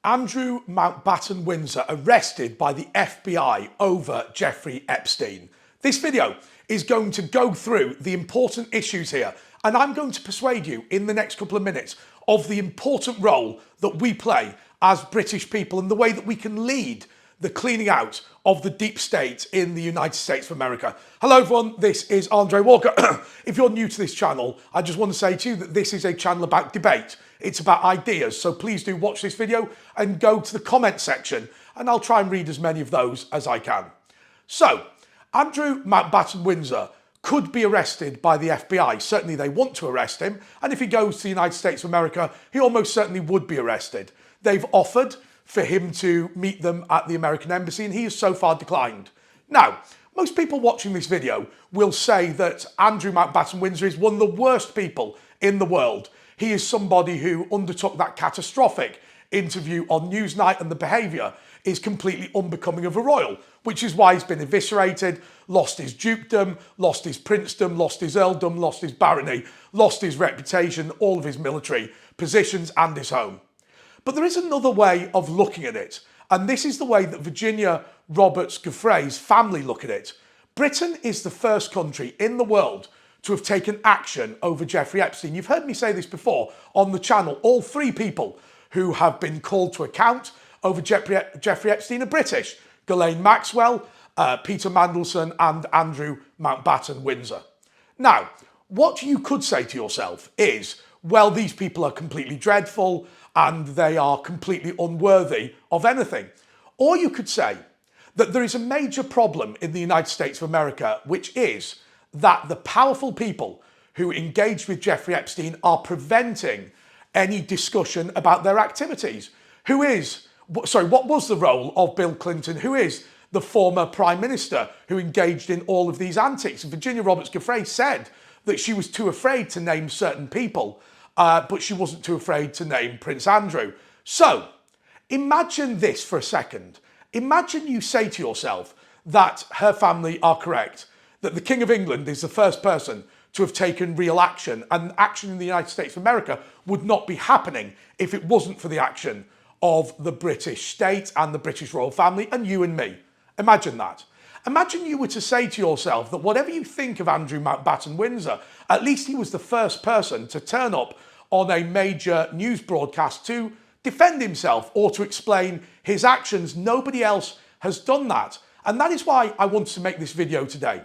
Andrew Mountbatten Windsor arrested by the FBI over Jeffrey Epstein. This video is going to go through the important issues here, and I'm going to persuade you in the next couple of minutes of the important role that we play as British people and the way that we can lead the cleaning out of the deep state in the United States of America. Hello everyone, this is Andre Walker. If you're new to this channel, I just want to say to you that this is a channel about debate. It's about ideas, so please do watch this video and go to the comment section and I'll try and read as many of those as I can. So, Andrew Mountbatten Windsor could be arrested by the FBI. Certainly they want to arrest him, and if he goes to the United States of America, he almost certainly would be arrested. They've offered for him to meet them at the American Embassy, and he has so far declined. Now, most people watching this video will say that Andrew Mountbatten Windsor is one of the worst people in the world. He is somebody who undertook that catastrophic interview on Newsnight, and the behaviour is completely unbecoming of a royal, which is why he's been eviscerated, lost his dukedom, lost his princedom, lost his earldom, lost his barony, lost his reputation, all of his military positions and his home. But there is another way of looking at it, and this is the way that Virginia Roberts Giuffre's family look at it. Britain is the first country in the world to have taken action over Jeffrey Epstein. You've heard me say this before on the channel. All three people who have been called to account over Jeffrey Epstein are British. Ghislaine Maxwell, Peter Mandelson and Andrew Mountbatten Windsor. Now, what you could say to yourself is, well, these people are completely dreadful and they are completely unworthy of anything. Or you could say that there is a major problem in the United States of America, which is that the powerful people who engaged with Jeffrey Epstein are preventing any discussion about their activities. What was the role of Bill Clinton? Who is the former Prime Minister who engaged in all of these antics? Virginia Roberts Giuffre said that she was too afraid to name certain people, but she wasn't too afraid to name Prince Andrew. So, imagine this for a second. Imagine you say to yourself that her family are correct, that the King of England is the first person to have taken real action, and action in the United States of America would not be happening if it wasn't for the action of the British state and the British royal family and you and me. Imagine that. Imagine you were to say to yourself that whatever you think of Andrew Mountbatten Windsor, at least he was the first person to turn up on a major news broadcast to defend himself or to explain his actions. Nobody else has done that. And that is why I wanted to make this video today.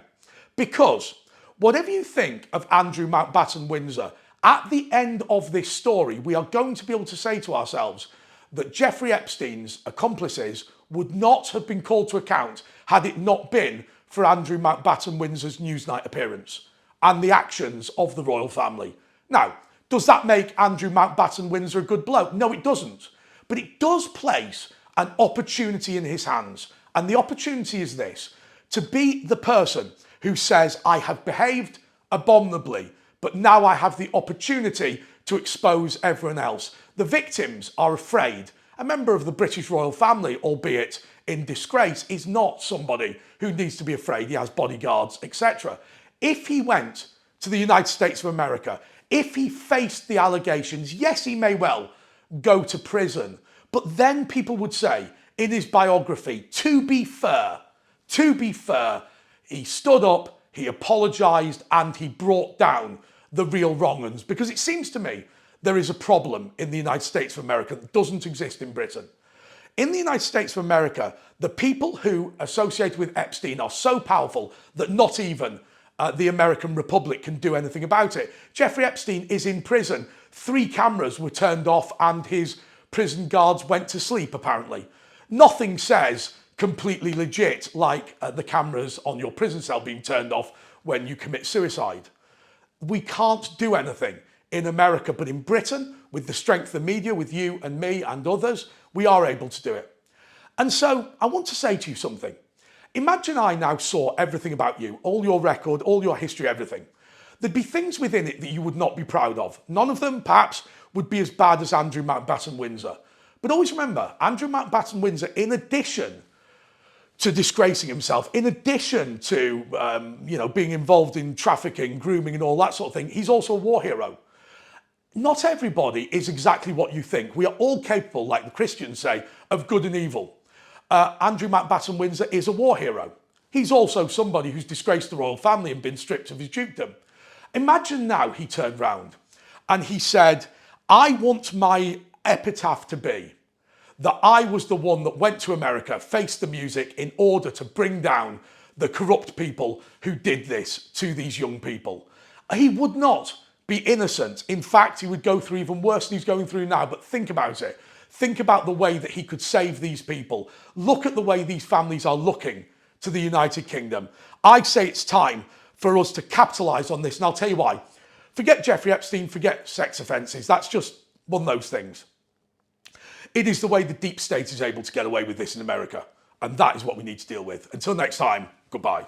Because whatever you think of Andrew Mountbatten Windsor, at the end of this story, we are going to be able to say to ourselves that Jeffrey Epstein's accomplices would not have been called to account had it not been for Andrew Mountbatten Windsor's Newsnight appearance and the actions of the royal family. Now, does that make Andrew Mountbatten Windsor a good bloke? No, it doesn't. But it does place an opportunity in his hands. And the opportunity is this: to be the person who says, I have behaved abominably, but now I have the opportunity to expose everyone else. The victims are afraid. A member of the British royal family, albeit in disgrace, is not somebody who needs to be afraid. He has bodyguards, etc. If he went to the United States of America, if he faced the allegations, yes, he may well go to prison, but then people would say in his biography, to be fair, he stood up, he apologised, and he brought down the real wrong-uns. Because it seems to me there is a problem in the United States of America that doesn't exist in Britain. In the United States of America, the people who associated with Epstein are so powerful that not even the American Republic can do anything about it. Jeffrey Epstein is in prison. 3 cameras were turned off and his prison guards went to sleep, apparently. Nothing says completely legit like the cameras on your prison cell being turned off when you commit suicide. We can't do anything in America, but in Britain, with the strength of the media, with you and me and others, we are able to do it. And so I want to say to you something. Imagine I now saw everything about you, all your record, all your history, everything. There'd be things within it that you would not be proud of. None of them, perhaps, would be as bad as Andrew Mountbatten Windsor. But always remember, Andrew Mountbatten Windsor, in addition to disgracing himself, in addition to being involved in trafficking, grooming and all that sort of thing, he's also a war hero. not everybody is exactly what you think. We are all capable, like the Christians say, of good and evil. Andrew Mountbatten Windsor is a war hero. He's also somebody who's disgraced the royal family and been stripped of his dukedom. Imagine now he turned round and he said, I want my epitaph to be that I was the one that went to America, faced the music in order to bring down the corrupt people who did this to these young people. He would not be innocent. In fact, he would go through even worse than he's going through now. But think about it. Think about the way that he could save these people. Look at the way these families are looking to the United Kingdom. I say it's time for us to capitalise on this. And I'll tell you why. Forget Jeffrey Epstein, forget sex offences. That's just one of those things. It is the way the deep state is able to get away with this in America. And that is what we need to deal with. Until next time, goodbye.